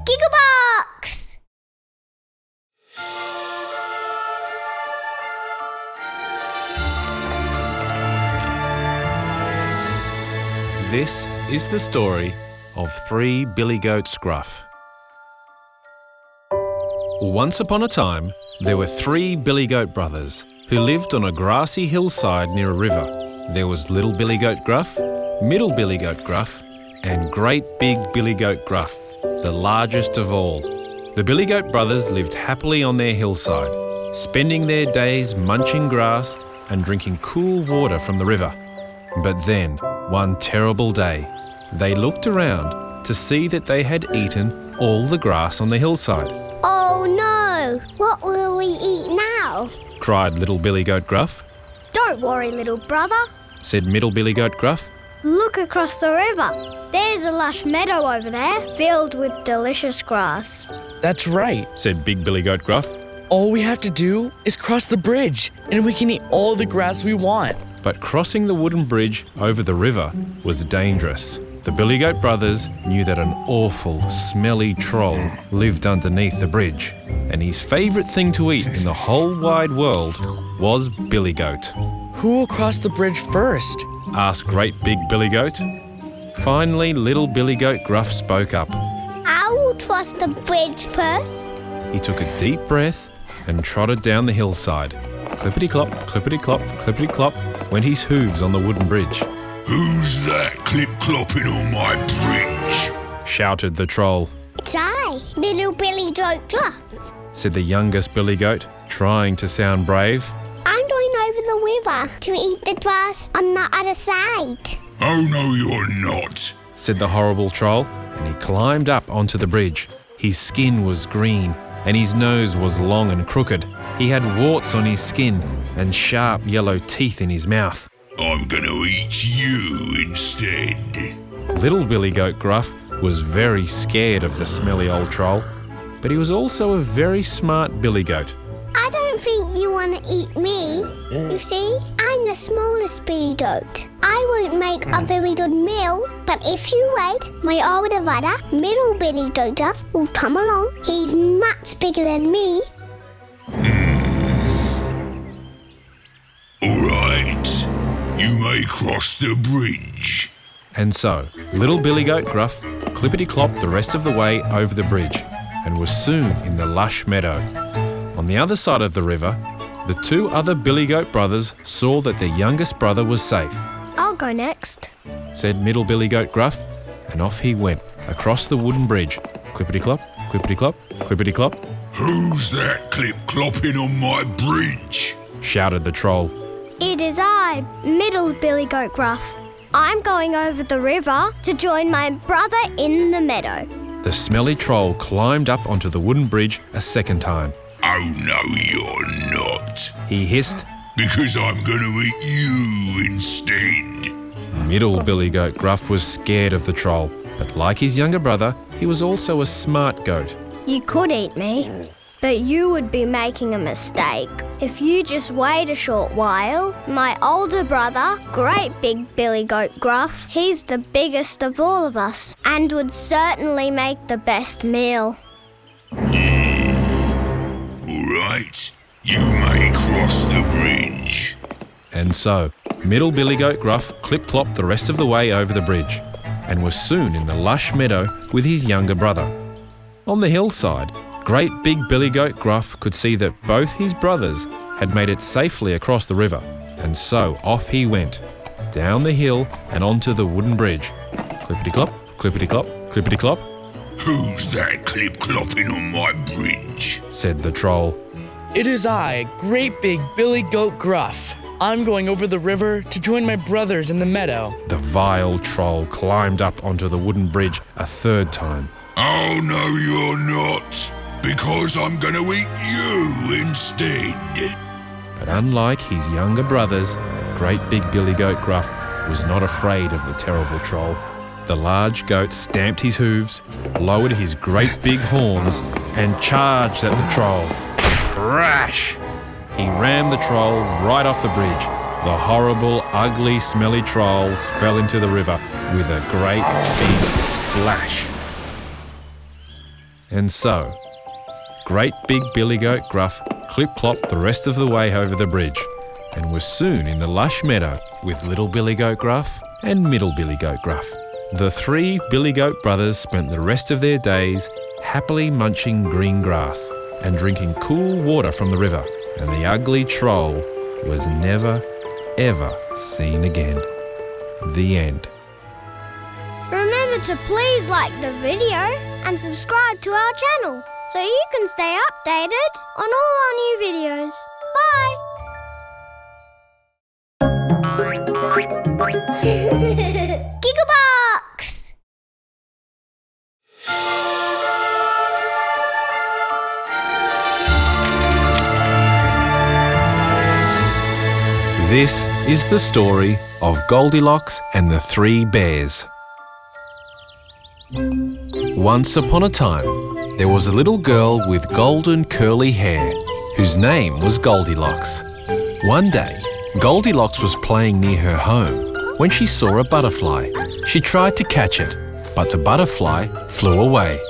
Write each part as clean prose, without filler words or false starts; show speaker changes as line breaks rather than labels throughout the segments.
Gigglebox!
This is the story of Three Billy Goats Gruff. Once upon a time, there were three Billy Goat brothers who lived on a grassy hillside near a river. There was Little Billy Goat Gruff, Middle Billy Goat Gruff, and Great Big Billy Goat Gruff, the largest of all. The Billy Goat brothers lived happily on their hillside, spending their days munching grass and drinking cool water from the river. But then, one terrible day, they looked around to see that they had eaten all the grass on the hillside.
Oh no! What will we eat now?
Cried Little Billy Goat Gruff.
Don't worry, little brother.
Said Middle Billy Goat Gruff.
Look across the river. There's a lush meadow over there, filled with delicious grass.
That's right,
Said Big Billy Goat Gruff.
all we have to do is cross the bridge and we can eat all the grass we want.
But crossing the wooden bridge over the river was dangerous. The Billy Goat brothers knew that an awful, smelly troll lived underneath the bridge, and his favourite thing to eat in the whole wide world was Billy Goat.
Who will cross the bridge first?
Asked Great Big Billy Goat. Finally, Little Billy Goat Gruff spoke up.
I will cross the bridge first.
He took a deep breath and trotted down the hillside. Clippity-clop, clippity-clop, clippity-clop went his hooves on the wooden bridge.
Who's that clip-clopping on my bridge?
Shouted the troll.
It's I, Little Billy Goat Gruff.
Said the youngest Billy Goat, trying to sound brave.
I'm going over the river to eat the grass on the other side.
Oh no, you're not.
Said the horrible troll, and he climbed up onto the bridge. His skin was green, and his nose was long and crooked. He had warts on his skin and sharp yellow teeth in his mouth.
I'm gonna eat you instead.
Little Billy Goat Gruff was very scared of the smelly old troll, but he was also a very smart Billy Goat.
I don't think you want to eat me. You see, I'm the smallest Billy Goat. I won't make a very good meal, but if you wait, my older brother, Middle Billy Goat Gruff, will come along. He's much bigger than me.
All right, you may cross the bridge.
And so, Little Billy Goat Gruff clippity-clopped the rest of the way over the bridge and was soon in the lush meadow. On the other side of the river, the two other Billy Goat brothers saw that their youngest brother was safe.
I'll go next.
Said Middle Billy Goat Gruff, and off he went across the wooden bridge. Clippity-clop, clippity-clop, clippity-clop,
Who's that clip-clopping on my bridge?
shouted the troll.
It is I, Middle Billy Goat Gruff. I'm going over the river to join my brother in the meadow.
The smelly troll climbed up onto the wooden bridge a second time.
Oh no, you're not.
He hissed.
Because I'm gonna eat you instead.
Middle Billy Goat Gruff was scared of the troll, but like his younger brother, he was also a smart goat.
You could eat me, but you would be making a mistake. If you just wait a short while, my older brother, Great Big Billy Goat Gruff, he's the biggest of all of us and would certainly make the best meal.
All right, you may cross the bridge.
And so, Middle Billy Goat Gruff clip-clopped the rest of the way over the bridge and was soon in the lush meadow with his younger brother. On the hillside, Great Big Billy Goat Gruff could see that both his brothers had made it safely across the river, and so off he went, down the hill and onto the wooden bridge. Clippity-clop, clippity-clop, clippity-clop,
Who's that clip-clopping on my bridge?
said the troll.
It is I, Great Big Billy Goat Gruff. I'm going over the river to join my brothers in the meadow.
The vile troll climbed up onto the wooden bridge a third time.
Oh no, you're not. Because I'm gonna eat you instead.
But unlike his younger brothers, Great Big Billy Goat Gruff was not afraid of the terrible troll. The large goat stamped his hooves, lowered his great big horns, and charged at the troll. Crash! He rammed the troll right off the bridge. The horrible, ugly, smelly troll fell into the river with a great big splash. And so, great big Billy Goat Gruff clip-clopped the rest of the way over the bridge and was soon in the lush meadow with little Billy Goat Gruff and middle Billy Goat Gruff. The three Billy Goat brothers spent the rest of their days happily munching green grass and drinking cool water from the river, and the ugly troll was never, ever seen again. The end.
Remember to please like the video and subscribe to our channel so you can stay updated on all our new videos. Bye! Gigglebox!
This is the story of Goldilocks and the Three Bears. Once upon a time, there was a little girl with golden curly hair whose name was Goldilocks. One day, Goldilocks was playing near her home when she saw a butterfly. She tried to catch it, but the butterfly flew away.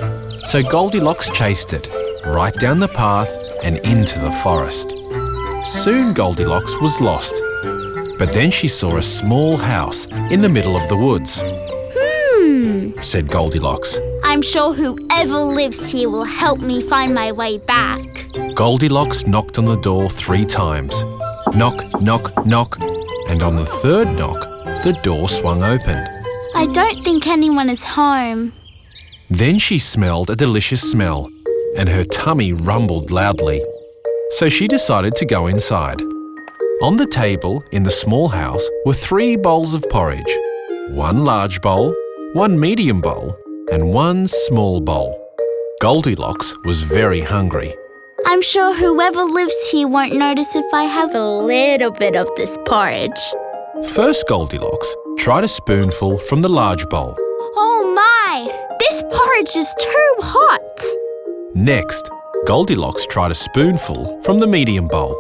So Goldilocks chased it right down the path and into the forest. Soon Goldilocks was lost, but then she saw a small house in the middle of the woods. Said Goldilocks.
I'm sure whoever lives here will help me find my way back.
Goldilocks knocked on the door 3 times. Knock, knock, knock. And on the third knock, the door swung open.
I don't think anyone is home.
Then she smelled a delicious smell, and her tummy rumbled loudly. So she decided to go inside. On the table in the small house were 3 bowls of porridge. 1 large bowl, 1 medium bowl, and 1 small bowl. Goldilocks was very hungry.
I'm sure whoever lives here won't notice if I have a little bit of this porridge.
First, Goldilocks tried a spoonful from the large bowl.
Oh my! This porridge is too hot!
Next, Goldilocks tried a spoonful from the medium bowl.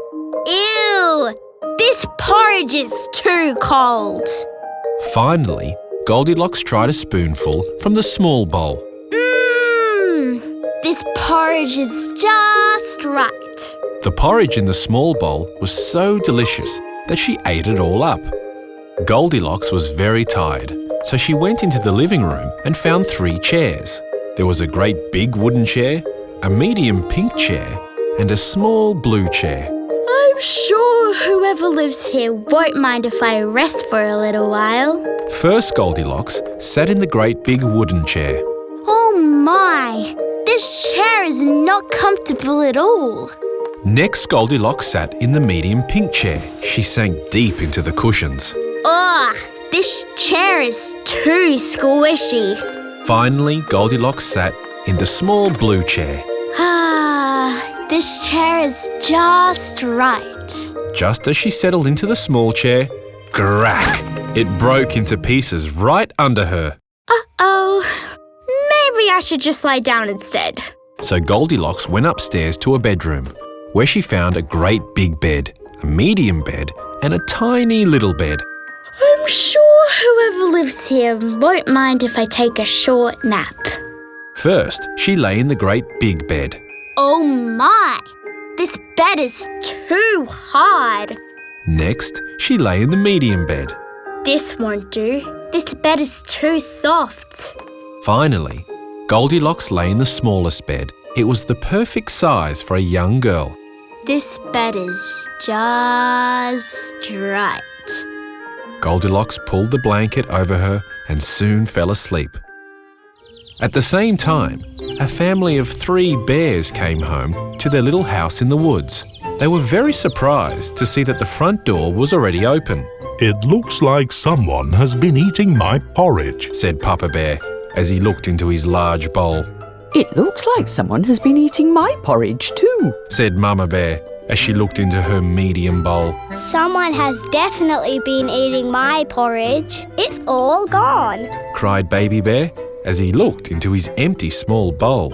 Ew! This porridge is too cold.
Finally, Goldilocks tried a spoonful from the small bowl.
This porridge is just right.
The porridge in the small bowl was so delicious that she ate it all up. Goldilocks was very tired, so she went into the living room and found 3 chairs. There was a great big wooden chair, a medium pink chair, and a small blue chair.
I'm sure whoever lives here won't mind if I rest for a little while.
First, Goldilocks sat in the great big wooden chair.
Oh my! This chair is not comfortable at all.
Next, Goldilocks sat in the medium pink chair. She sank deep into the cushions.
Ugh! This chair is too squishy.
Finally, Goldilocks sat in the small blue chair.
This chair is just right.
Just as she settled into the small chair, crack! It broke into pieces right under her.
Uh-oh. Maybe I should just lie down instead.
So Goldilocks went upstairs to a bedroom, where she found a great big bed, a medium bed, and a tiny little bed.
I'm sure whoever lives here won't mind if I take a short nap.
First, she lay in the great big bed.
Oh my! This bed is too hard.
Next, she lay in the medium bed.
This won't do. This bed is too soft.
Finally, Goldilocks lay in the smallest bed. It was the perfect size for a young girl.
This bed is just right.
Goldilocks pulled the blanket over her and soon fell asleep. At the same time, a family of 3 bears came home to their little house in the woods. They were very surprised to see that the front door was already open.
It looks like someone has been eating my porridge,
said Papa Bear as he looked into his large bowl.
It looks like someone has been eating my porridge too,
said Mama Bear as she looked into her medium bowl.
Someone has definitely been eating my porridge. It's all gone,
cried Baby Bear as he looked into his empty small bowl.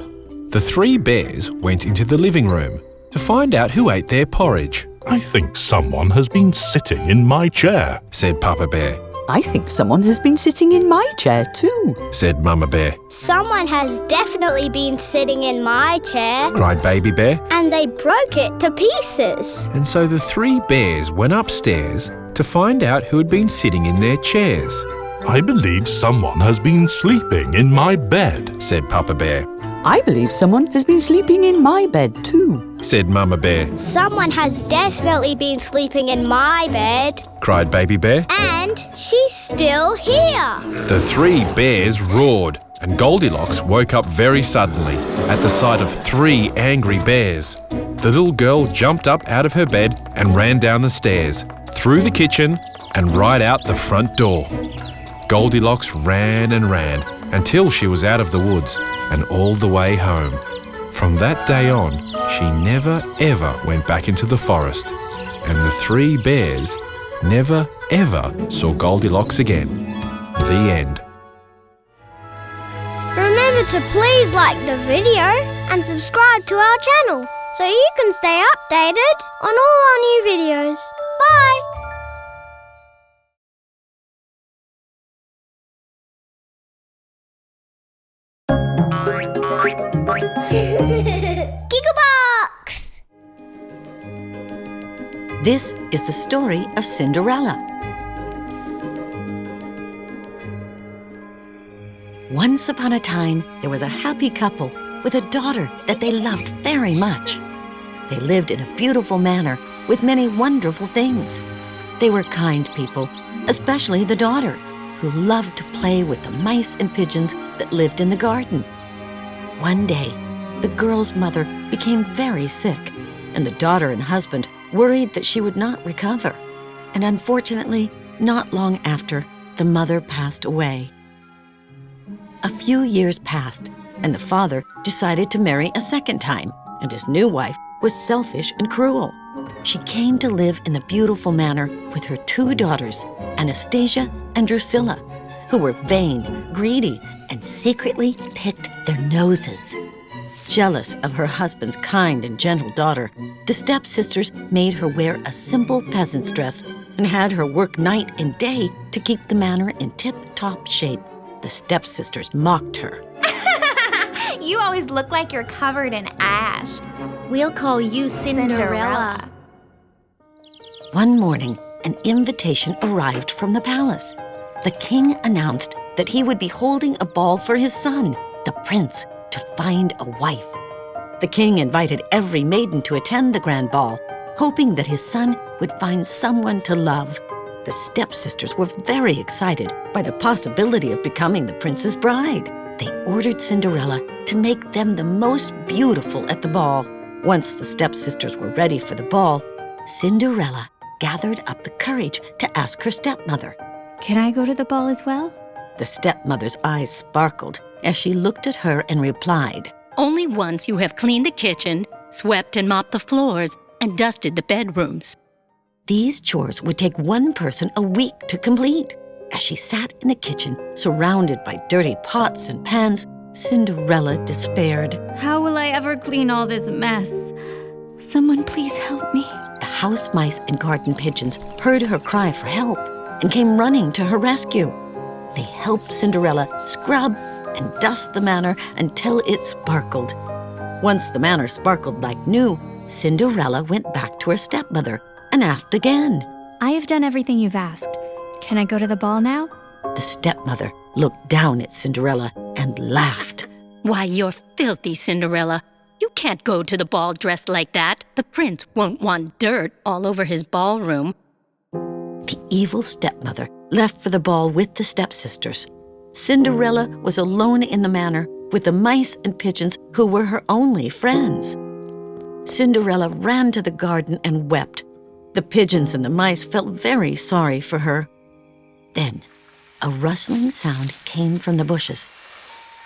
The 3 bears went into the living room to find out who ate their porridge.
I think someone has been sitting in my chair,
said Papa Bear
I think someone has been sitting in my chair too,
said Mama Bear.
Someone has definitely been sitting in my chair.
Cried Baby Bear.
And they broke it to pieces.
And so the three bears went upstairs to find out who had been sitting in their chairs.
I believe someone has been sleeping in my bed,
said Papa Bear.
I believe someone has been sleeping in my bed too,
said Mama Bear.
Someone has definitely been sleeping in my bed.
Cried Baby Bear.
And she's still here.
The three bears roared, and Goldilocks woke up very suddenly at the sight of three angry bears. The little girl jumped up out of her bed and ran down the stairs, through the kitchen and right out the front door. Goldilocks ran and ran until she was out of the woods and all the way home. From that day on, she never ever went back into the forest, and the three bears never ever saw Goldilocks again. The end.
Remember to please like the video and subscribe to our channel so you can stay updated on all our new videos. Bye! Gigglebox!
This is the story of Cinderella. Once upon a time, there was a happy couple with a daughter that they loved very much. They lived in a beautiful manor with many wonderful things. They were kind people, especially the daughter, who loved to play with the mice and pigeons that lived in the garden. One day, the girl's mother became very sick, and the daughter and husband worried that she would not recover. And unfortunately, not long after, the mother passed away. A few years passed, and the father decided to marry a second time, and his new wife was selfish and cruel. She came to live in the beautiful manor with her two daughters, Anastasia and Drusilla, who were vain, greedy, and secretly picked their noses. Jealous of her husband's kind and gentle daughter, the stepsisters made her wear a simple peasant's dress and had her work night and day to keep the manor in tip-top shape. The stepsisters mocked her.
You always look like you're covered in ash. We'll call you Cinderella.
One morning, an invitation arrived from the palace. The king announced that he would be holding a ball for his son, the prince, to find a wife. The king invited every maiden to attend the grand ball, hoping that his son would find someone to love. The stepsisters were very excited by the possibility of becoming the prince's bride. They ordered Cinderella to make them the most beautiful at the ball. Once the stepsisters were ready for the ball, Cinderella gathered up the courage to ask her stepmother.
Can I go to the ball as well?
The stepmother's eyes sparkled as she looked at her and replied,
Only once you have cleaned the kitchen, swept and mopped the floors, and dusted the bedrooms.
These chores would take one person a week to complete. As she sat in the kitchen, surrounded by dirty pots and pans, Cinderella despaired.
How will I ever clean all this mess? Someone please help me.
The house mice and garden pigeons heard her cry for help and came running to her rescue. They helped Cinderella scrub and dust the manor until it sparkled. Once the manor sparkled like new, Cinderella went back to her stepmother and asked again.
I have done everything you've asked. Can I go to the ball now?
The stepmother looked down at Cinderella and laughed.
Why, you're filthy, Cinderella. You can't go to the ball dressed like that. The prince won't want dirt all over his ballroom.
The evil stepmother left for the ball with the stepsisters. Cinderella was alone in the manor with the mice and pigeons who were her only friends. Cinderella ran to the garden and wept. The pigeons and the mice felt very sorry for her. Then, a rustling sound came from the bushes.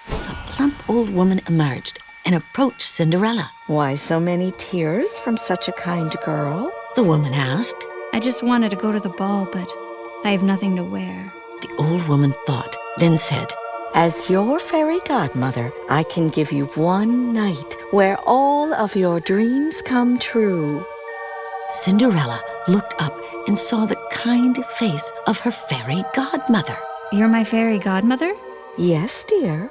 A plump old woman emerged and approached Cinderella.
Why so many tears from such a kind girl?
The woman asked.
I just wanted to go to the ball, but I have nothing to wear.
The old woman thought, then said,
As your fairy godmother, I can give you one night where all of your dreams come true.
Cinderella looked up and saw the kind face of her fairy godmother.
You're my fairy godmother?
Yes, dear.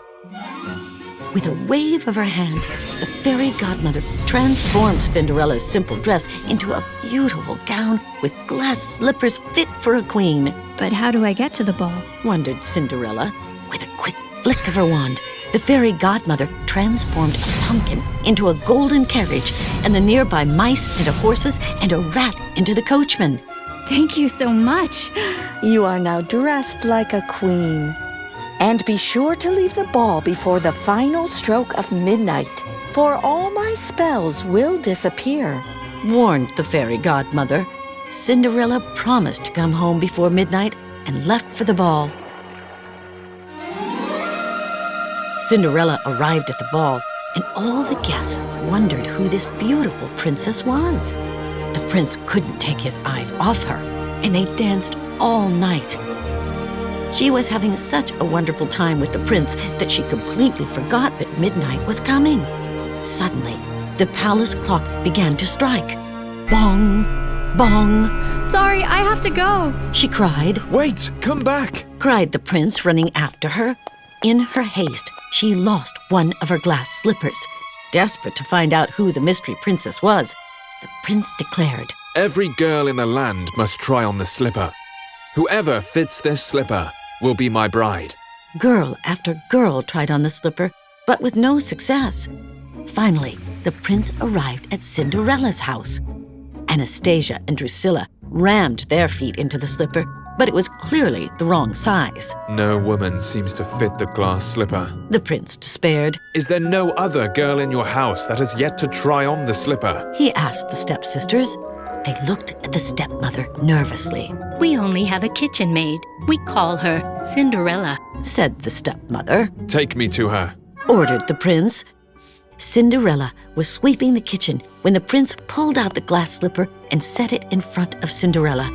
With a wave of her hand, the fairy godmother transformed Cinderella's simple dress into a beautiful gown with glass slippers fit for a queen.
But how do I get to the ball?
Wondered Cinderella. With a quick flick of her wand, the fairy godmother transformed a pumpkin into a golden carriage and the nearby mice into horses and a rat into the coachman.
Thank you so much.
You are now dressed like a queen. And be sure to leave the ball before the final stroke of midnight, for all my spells will disappear.
Warned the fairy godmother, Cinderella promised to come home before midnight and left for the ball. Cinderella arrived at the ball, and all the guests wondered who this beautiful princess was. The prince couldn't take his eyes off her, and they danced all night. She was having such a wonderful time with the prince that she completely forgot that midnight was coming. Suddenly, the palace clock began to strike. Bong! Bong!
Sorry, I have to go,
she cried.
Wait, come back!
Cried the prince, running after her. In her haste, she lost one of her glass slippers. Desperate to find out who the mystery princess was, the prince declared,
"Every girl in the land must try on the slipper. Whoever fits this slipper will be my bride."
Girl after girl tried on the slipper, but with no success. Finally, the prince arrived at Cinderella's house. Anastasia and Drusilla rammed their feet into the slipper, but it was clearly the wrong size.
"No woman seems to fit the glass slipper,"
the prince despaired.
"Is there no other girl in your house that has yet to try on the slipper?"
he asked the stepsisters. They looked at the stepmother nervously.
"We only have a kitchen maid. We call her Cinderella,"
said the stepmother.
"Take me to her,"
ordered the prince. Cinderella was sweeping the kitchen when the prince pulled out the glass slipper and set it in front of Cinderella.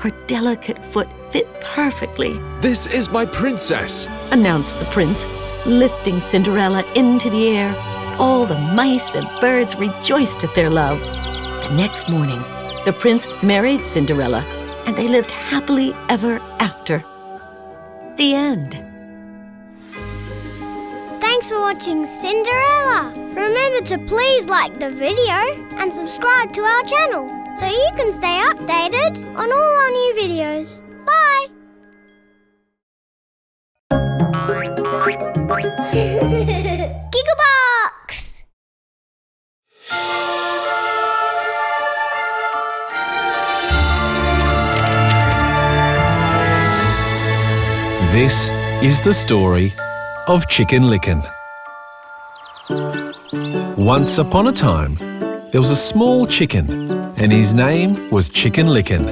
Her delicate foot fit perfectly.
"This is my princess,"
announced the prince, lifting Cinderella into the air. All the mice and birds rejoiced at their love. The next morning, the prince married Cinderella, and they lived happily ever after. The end.
Thanks for watching Cinderella. Remember to please like the video and subscribe to our channel so you can stay updated on all our new videos. Bye! Gigglebox!
This is the story of Chicken Licken. Once upon a time, there was a small chicken, and his name was Chicken Licken.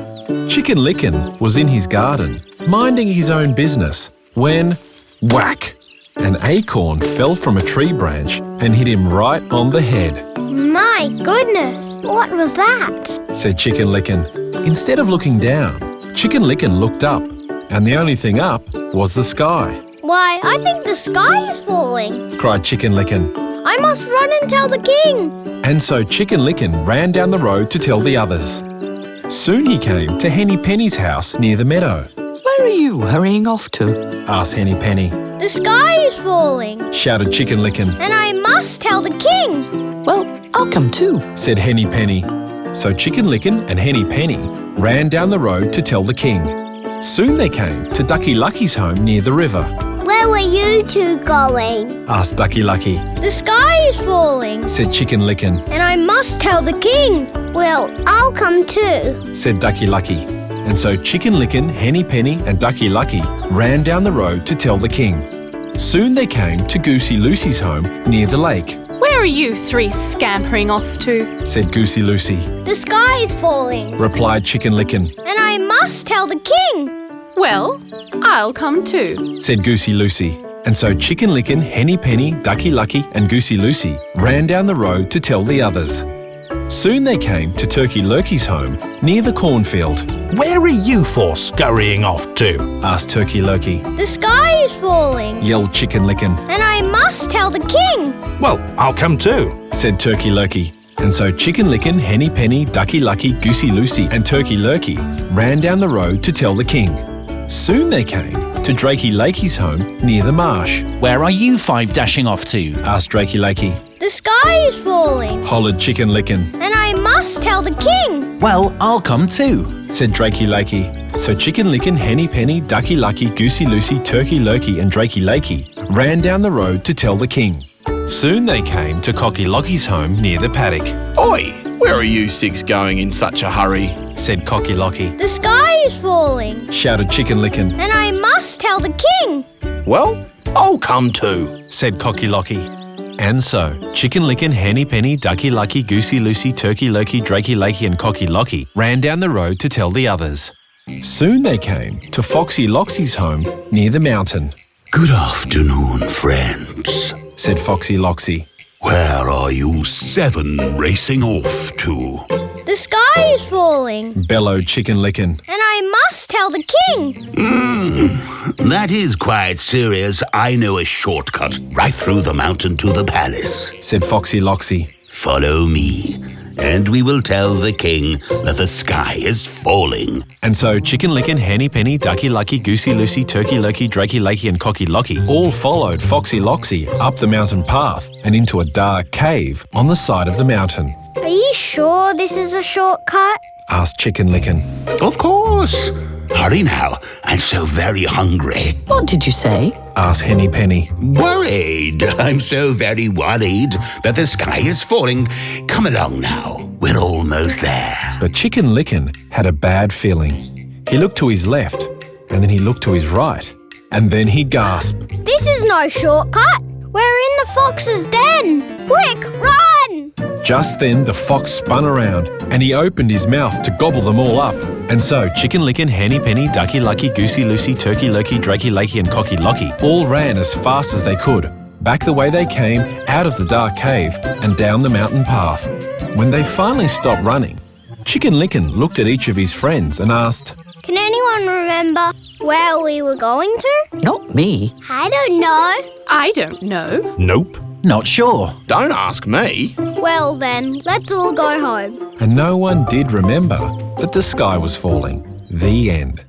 Chicken Licken was in his garden, minding his own business, when, whack! An acorn fell from a tree branch and hit him right on the head.
My goodness, what was that?
Said Chicken Licken. Instead of looking down, Chicken Licken looked up, and the only thing up was the sky.
Why, I think the sky is falling.
Cried Chicken Licken.
I must run and tell the king.
And so Chicken Licken ran down the road to tell the others. Soon he came to Henny Penny's house near the meadow.
Where are you hurrying off to?
Asked Henny Penny.
The sky is falling.
Shouted Chicken Licken.
And I must tell the king.
Well, I'll come too,
said Henny Penny. So Chicken Licken and Henny Penny ran down the road to tell the king. Soon they came to Ducky Lucky's home near the river.
Where were you two going?
Asked Ducky Lucky.
The sky is falling,
said Chicken Licken.
And I must tell the king.
Well, I'll come too,
said Ducky Lucky. And so Chicken Licken, Henny Penny and Ducky Lucky ran down the road to tell the king. Soon they came to Goosey Lucy's home near the lake.
Where are you three scampering off to?
Said Goosey Lucy.
The sky is falling,
replied Chicken Licken.
And I must tell the king.
Well, I'll come too,
said Goosey Lucy. And so Chicken Licken, Henny Penny, Ducky Lucky and Goosey Lucy ran down the road to tell the others. Soon they came to Turkey Lurkey's home near the cornfield.
Where are you four scurrying off to?
Asked Turkey Lurkey.
The sky is falling,
yelled Chicken Licken.
And I must tell the king.
Well, I'll come too,
said Turkey Lurkey. And so Chicken Licken, Henny Penny, Ducky Lucky, Goosey Lucy and Turkey Lurkey ran down the road to tell the king. Soon they came to Drakey Lakey's home near the marsh.
Where are you five dashing off to?
Asked Drakey Lakey.
The sky is falling.
Hollered Chicken Licken.
And I must tell the king.
Well, I'll come too,
said Drakey Lakey. So Chicken Licken, Henny Penny, Ducky Lucky, Goosey Lucy, Turkey Lurkey and Drakey Lakey ran down the road to tell the king. Soon they came to Cocky Locky's home near the paddock.
Oi, where are you six going in such a hurry?
Said Cocky Locky.
The sky is falling.
Shouted Chicken Licken.
And I must tell the king.
Well, I'll come too,
said Cocky Locky. And so, Chicken Licken, Henny Penny, Ducky Lucky, Goosey Lucy, Turkey Lurkey, Drakey Lakey and Cocky Locky ran down the road to tell the others. Soon they came to Foxy Loxy's home near the mountain.
Good afternoon, friends,
said Foxy Loxy.
Where are you seven racing off to?
The sky is falling,
bellowed Chicken Licken.
And I must tell the king.
That is quite serious. I know a shortcut right through the mountain to the palace,
said Foxy Loxy.
Follow me, and we will tell the king that the sky is falling.
And so Chicken Licken, Henny Penny, Ducky Lucky, Goosey Lucy, Turkey Lurkey, Drakey Lakey and Cocky Locky all followed Foxy Loxy up the mountain path and into a dark cave on the side of the mountain.
Are you sure this is a shortcut?
Asked Chicken Licken.
Of course. Hurry now, I'm so very hungry.
What did you say?
Asked Henny Penny.
Worried. I'm so very worried that the sky is falling. Come along now. We're almost there.
But Chicken Licken had a bad feeling. He looked to his left, and then he looked to his right, and then he gasped.
This is no shortcut. We're in the fox's den. Quick, run!
Just then the fox spun around and he opened his mouth to gobble them all up. And so Chicken Licken, Henny Penny, Ducky Lucky, Goosey Lucy, Turkey Lurkey, Drakey Lakey and Cocky Locky all ran as fast as they could, back the way they came, out of the dark cave and down the mountain path. When they finally stopped running, Chicken Licken looked at each of his friends and asked,
Can anyone remember where we were going to?
Not me.
I don't know.
I don't know.
Nope.
Not sure.
Don't ask me.
Well then, let's all go home.
And no one did remember that the sky was falling. The end.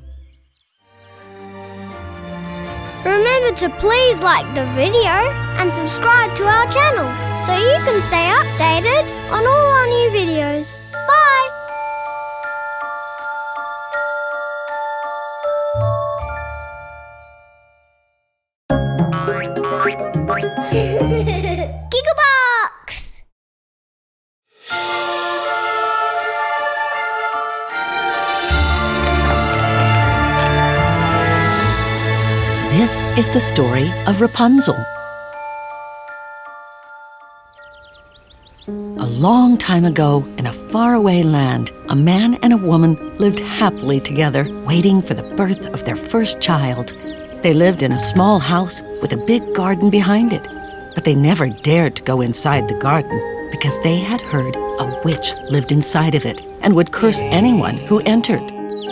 Remember to please like the video and subscribe to our channel so you can stay updated on all our new videos. Bye! Gigglebox!
This is the story of Rupunzel. A long time ago, in a faraway land, a man and a woman lived happily together, waiting for the birth of their first child. They lived in a small house with a big garden behind it, but they never dared to go inside the garden because they had heard a witch lived inside of it and would curse anyone who entered.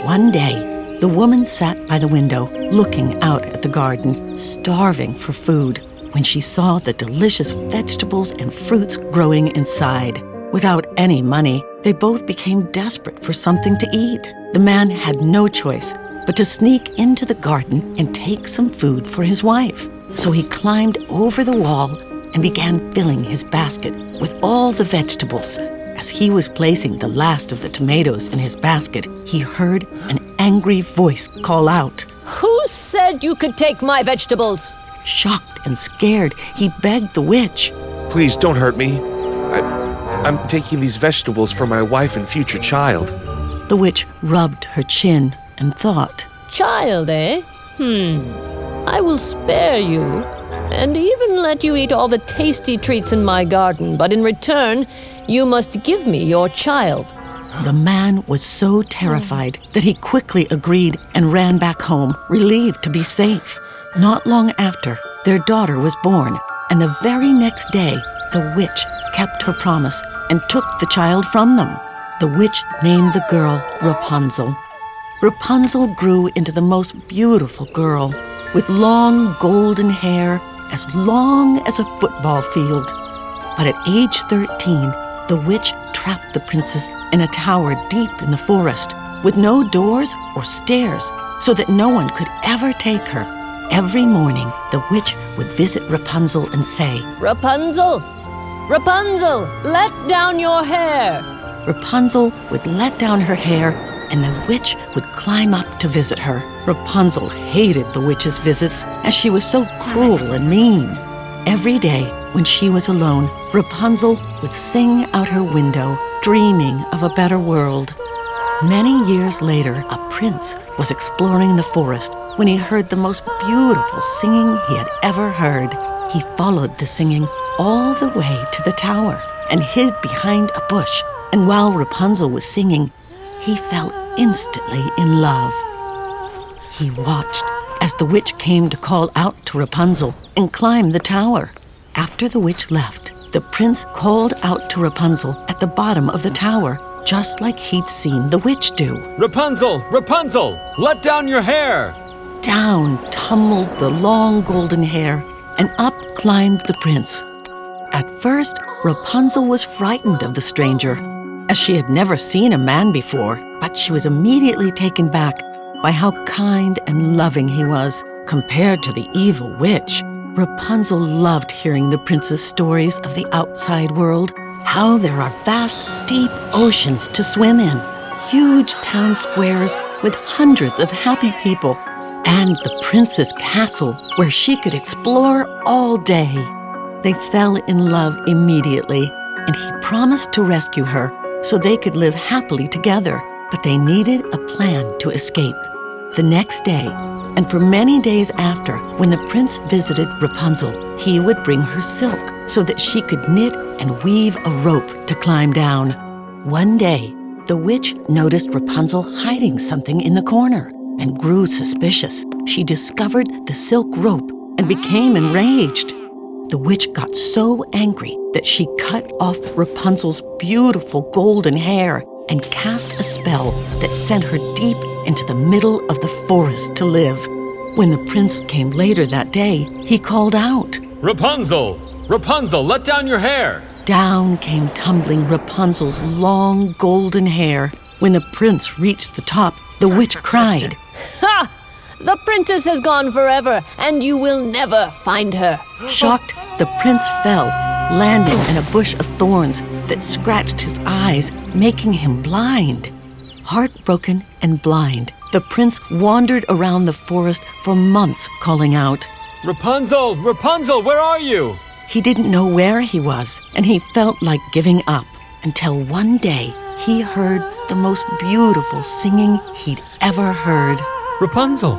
One day, the woman sat by the window, looking out at the garden, starving for food, when she saw the delicious vegetables and fruits growing inside. Without any money, they both became desperate for something to eat. The man had no choice but to sneak into the garden and take some food for his wife. So he climbed over the wall and began filling his basket with all the vegetables. As he was placing the last of the tomatoes in his basket, he heard an angry voice call out,
"Who said you could take my vegetables?"
Shocked and scared, he begged the witch,
"Please don't hurt me. I'm taking these vegetables for my wife and future child."
The witch rubbed her chin and thought,
"Child, eh? I will spare you, and even let you eat all the tasty treats in my garden, but in return, you must give me your child."
The man was so terrified that he quickly agreed and ran back home, relieved to be safe. Not long after, their daughter was born, and the very next day, the witch kept her promise and took the child from them. The witch named the girl Rupunzel. Rupunzel grew into the most beautiful girl, with long golden hair as long as a football field. But at age 13, the witch trapped the princess in a tower deep in the forest with no doors or stairs so that no one could ever take her. Every morning, the witch would visit Rapunzel and say,
Rapunzel! Rapunzel, let down your hair!
Rapunzel would let down her hair and the witch would climb up to visit her. Rapunzel hated the witch's visits as she was so cruel and mean. Every day, when she was alone, Rapunzel would sing out her window, dreaming of a better world. Many years later, a prince was exploring the forest when he heard the most beautiful singing he had ever heard. He followed the singing all the way to the tower and hid behind a bush. And while Rapunzel was singing, he fell instantly in love. He watched as the witch came to call out to Rapunzel and climbed the tower. After the witch left, the prince called out to Rapunzel at the bottom of the tower, just like he'd seen the witch do.
Rapunzel! Rapunzel! Let down your hair!
Down tumbled the long golden hair, and up climbed the prince. At first, Rapunzel was frightened of the stranger, as she had never seen a man before, but she was immediately taken back by how kind and loving he was compared to the evil witch. Rapunzel loved hearing the prince's stories of the outside world, how there are vast, deep oceans to swim in, huge town squares with hundreds of happy people, and the prince's castle where she could explore all day. They fell in love immediately, and he promised to rescue her so they could live happily together, but they needed a plan to escape. The next day, and for many days after, when the prince visited Rapunzel, he would bring her silk so that she could knit and weave a rope to climb down. One day, the witch noticed Rapunzel hiding something in the corner and grew suspicious. She discovered the silk rope and became enraged. The witch got so angry that she cut off Rapunzel's beautiful golden hair and cast a spell that sent her deep into the middle of the forest to live. When the prince came later that day, he called out,
Rapunzel! Rapunzel, let down your hair!
Down came tumbling Rapunzel's long golden hair. When the prince reached the top, the witch cried,
Ha! The princess has gone forever, and you will never find her.
Shocked, the prince fell, landing in a bush of thorns that scratched his eyes, making him blind. Heartbroken and blind, the prince wandered around the forest for months calling out,
Rapunzel! Rapunzel, where are you?
He didn't know where he was, and he felt like giving up, until one day he heard the most beautiful singing he'd ever heard.
Rapunzel,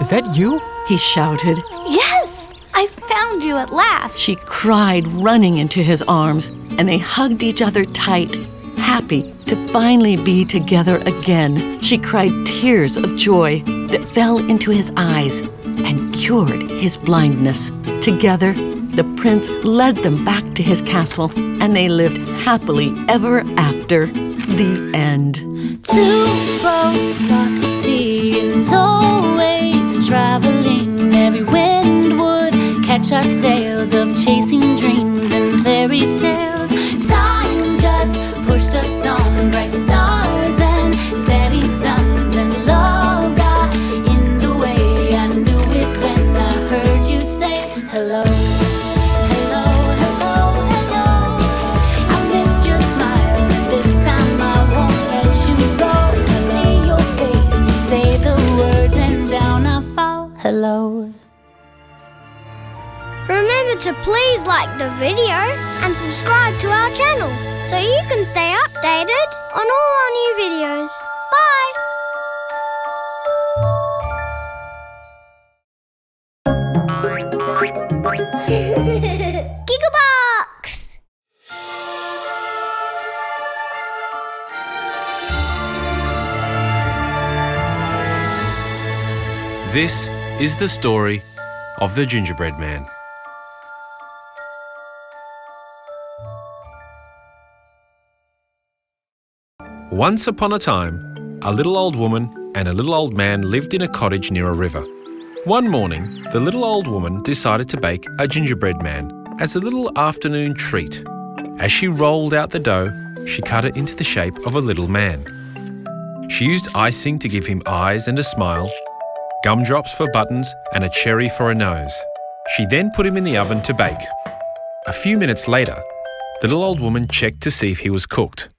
is that you?
He shouted.
Yes! I found you at last!
She cried, running into his arms, and they hugged each other tight, happy to finally be together again. She cried tears of joy that fell into his eyes and cured his blindness. Together, the prince led them back to his castle, and they lived happily ever after. The end.
Two boats lost at sea and always traveling. Every wind would catch our sails of chasing dreams and fairy tales. Time just pushed us on, bright stars and setting suns, and love got in the way. I knew it when I heard you say hello. Hello, hello, hello. I missed your smile, and this time I won't let you go. I see your face, you say the words, and down I fall. Hello.
Remember to please like the video and subscribe to our channel so you can stay updated on all our new videos. Bye! Gigglebox!
This is the story of the Gingerbread Man. Once upon a time, a little old woman and a little old man lived in a cottage near a river. One morning, the little old woman decided to bake a gingerbread man as a little afternoon treat. As she rolled out the dough, she cut it into the shape of a little man. She used icing to give him eyes and a smile, gumdrops for buttons and a cherry for a nose. She then put him in the oven to bake. A few minutes later, the little old woman checked to see if he was cooked.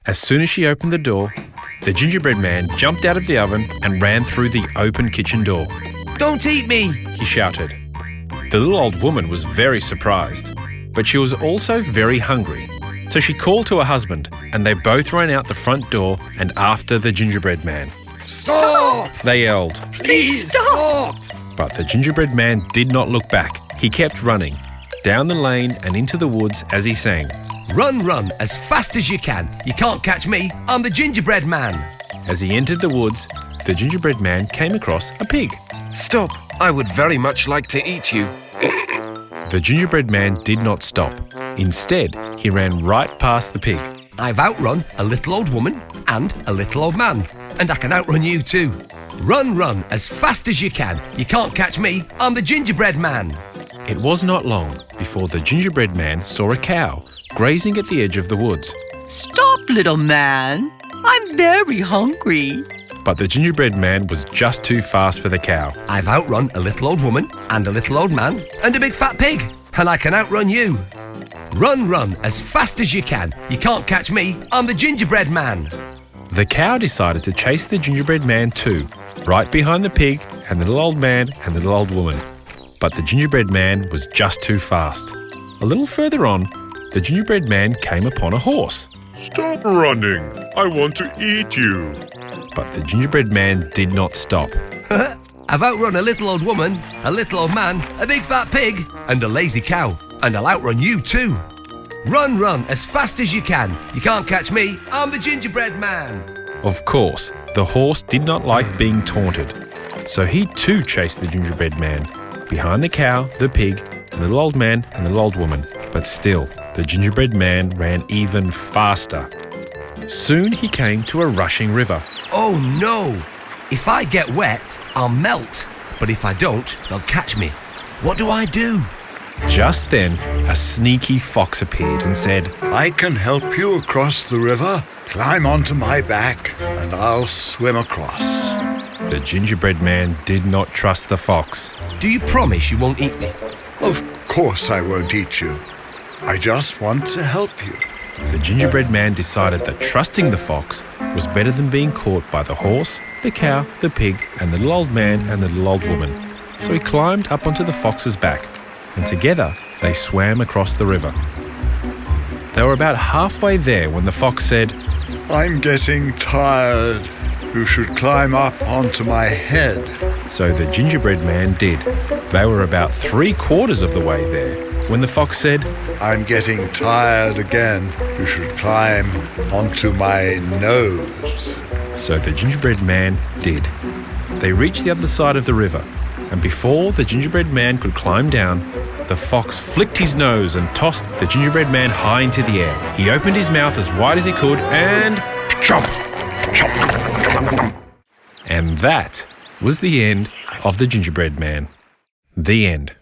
As soon as she opened the door, the gingerbread man jumped out of the oven and ran through the open kitchen door.
"Don't eat me!"
he shouted. The little old woman was very surprised, but she was also very hungry. So she called to her husband, and they both ran out the front door and after the gingerbread man.
"Stop!"
they yelled.
"Please stop!"
But the gingerbread man did not look back. He kept running, down the lane and into the woods as he sang.
"Run, run, as fast as you can. You can't catch me, I'm the gingerbread man."
As he entered the woods, the gingerbread man came across a pig.
"Stop! I would very much like to eat you."
The gingerbread man did not stop. Instead, he ran right past the pig.
"I've outrun a little old woman and a little old man, and I can outrun you too. Run, run, as fast as you can. You can't catch me, I'm the gingerbread man."
It was not long before the gingerbread man saw a cow grazing at the edge of the woods.
Stop, little man. I'm very hungry.
But the gingerbread man was just too fast for the cow.
"I've outrun a little old woman and a little old man and a big fat pig, and I can outrun you. Run, run, as fast as you can. You can't catch me, I'm the gingerbread man."
The cow decided to chase the gingerbread man too, right behind the pig and the little old man and the little old woman. But the gingerbread man was just too fast. A little further on, the gingerbread man came upon a horse.
Stop running. I want to eat you.
But the gingerbread man did not stop.
"I've outrun a little old woman, a little old man, a big fat pig, and a lazy cow, and I'll outrun you too. Run, run, as fast as you can. You can't catch me, I'm the gingerbread man."
Of course, the horse did not like being taunted, so he too chased the gingerbread man, behind the cow, the pig, the little old man and the little old woman. But still, the gingerbread man ran even faster. Soon he came to a rushing river.
"Oh no! If I get wet, I'll melt. But if I don't, they'll catch me. What do I do?"
Just then, a sneaky fox appeared and said,
"I can help you across the river. Climb onto my back and I'll swim across."
The gingerbread man did not trust the fox.
"Do you promise you won't eat me?"
"Of course I won't eat you. I just want to help you."
The gingerbread man decided that trusting the fox was better than being caught by the horse, the cow, the pig, and the little old man and the little old woman. So he climbed up onto the fox's back, and together they swam across the river. They were about halfway there when the fox said,
"I'm getting tired. You should climb up onto my head."
So the gingerbread man did. They were about 3/4 of the way there when the fox said,
"I'm getting tired again. You should climb onto my nose."
So the gingerbread man did. They reached the other side of the river, and before the gingerbread man could climb down, the fox flicked his nose and tossed the gingerbread man high into the air. He opened his mouth as wide as he could and... chomp! Chomp! And that was the end of the gingerbread man. The end.